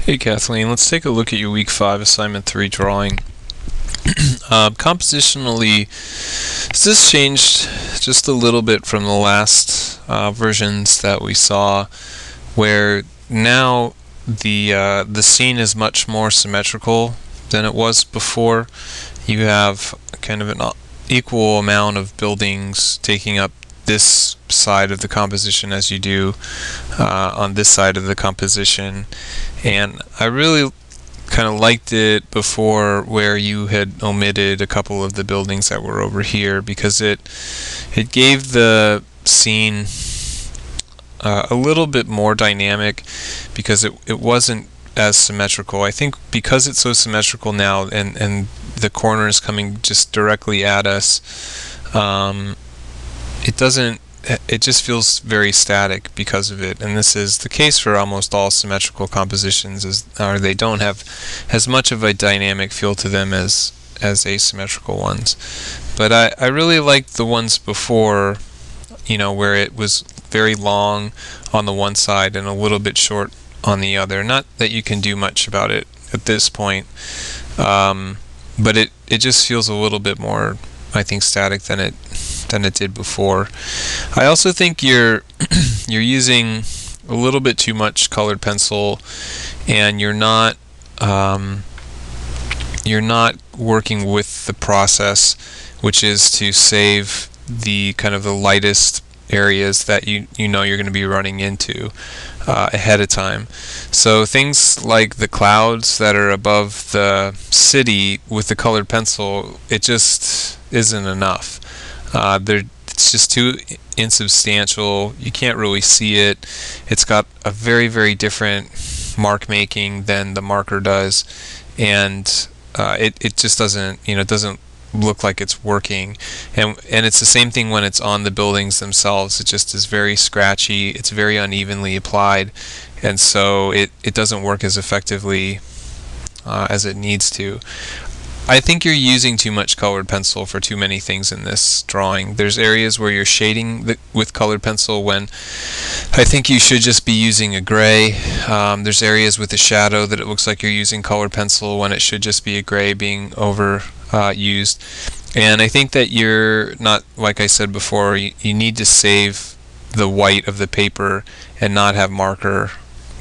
Hey Kathleen, let's take a look at your week 5 assignment 3 drawing. Compositionally, this changed just a little bit from the last versions that we saw, where now the scene is much more symmetrical than it was before. You have kind of an equal amount of buildings taking up this side of the composition as you do on this side of the composition, and I really kind of liked it before where you had omitted a couple of the buildings that were over here, because it gave the scene a little bit more dynamic, because it wasn't as symmetrical. I think because it's so symmetrical now, and the corner is coming just directly at us, it just feels very static because of it, and this is the case for almost all symmetrical compositions, they don't have as much of a dynamic feel to them as asymmetrical ones. But I really liked the ones before, where it was very long on the one side and a little bit short on the other. Not that you can do much about it at this point, but it just feels a little bit more, I think, static than it did before. I also think you're using a little bit too much colored pencil, and you're not working with the process, which is to save the kind of the lightest areas that you know you're going to be running into ahead of time. So things like the clouds that are above the city with the colored pencil, it just isn't enough. It's just too insubstantial. You can't really see it. It's got a very, very different mark making than the marker does, and it just doesn't doesn't look like it's working. And it's the same thing when it's on the buildings themselves. It just is very scratchy. It's very unevenly applied, and so it doesn't work as effectively as it needs to. I think you're using too much colored pencil for too many things in this drawing. There's areas where you're shading with colored pencil when I think you should just be using a gray. There's areas with a shadow that it looks like you're using colored pencil when it should just be a gray being overused. And I think that you're not, like I said before, you need to save the white of the paper and not have marker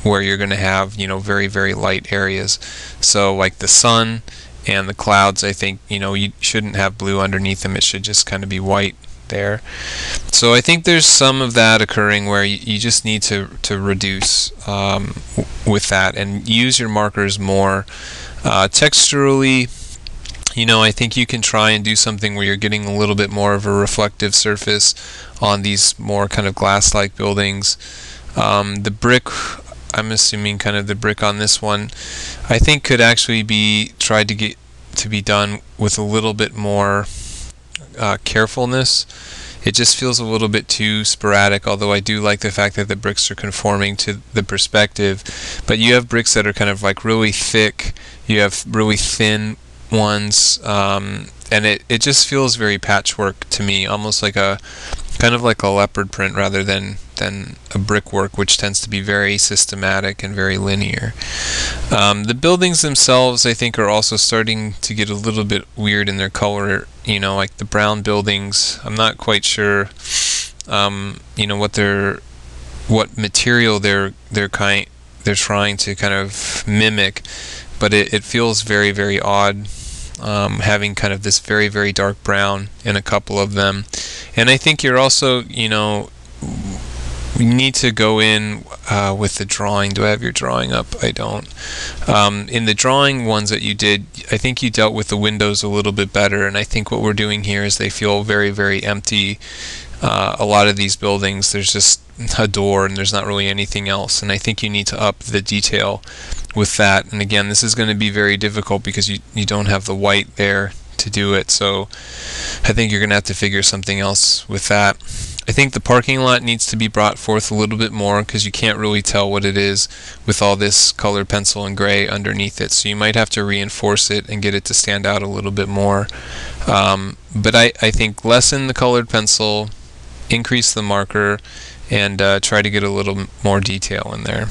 where you're going to have very, very light areas. So like the sun and the clouds, I think you shouldn't have blue underneath them. It should just kind of be white there. So I think there's some of that occurring where you just need to reduce with that and use your markers more. Texturally, I think you can try and do something where you're getting a little bit more of a reflective surface on these more kind of glass-like buildings. The brick, I'm assuming kind of the brick on this one, I think could actually be tried to get to be done with a little bit more carefulness. It just feels a little bit too sporadic, although I do like the fact that the bricks are conforming to the perspective. But you have bricks that are kind of like really thick, you have really thin ones, and it just feels very patchwork to me, almost like a kind of like a leopard print rather than a brickwork, which tends to be very systematic and very linear. The buildings themselves, I think, are also starting to get a little bit weird in their color. Like the brown buildings, I'm not quite sure what material they're trying to kind of mimic, but it feels very, very odd, having kind of this very, very dark brown in a couple of them. And I think you're also, we need to go in with the drawing. Do I have your drawing up? I don't. In the drawing ones that you did, I think you dealt with the windows a little bit better, and I think what we're doing here is they feel very, very empty. A lot of these buildings, there's just a door and there's not really anything else, and I think you need to up the detail with that. And again, this is going to be very difficult because you don't have the white there to do it, so I think you're going to have to figure something else with that. I think the parking lot needs to be brought forth a little bit more, because you can't really tell what it is with all this colored pencil and gray underneath it, so you might have to reinforce it and get it to stand out a little bit more. But I think lessen the colored pencil, increase the marker, and try to get a little more detail in there.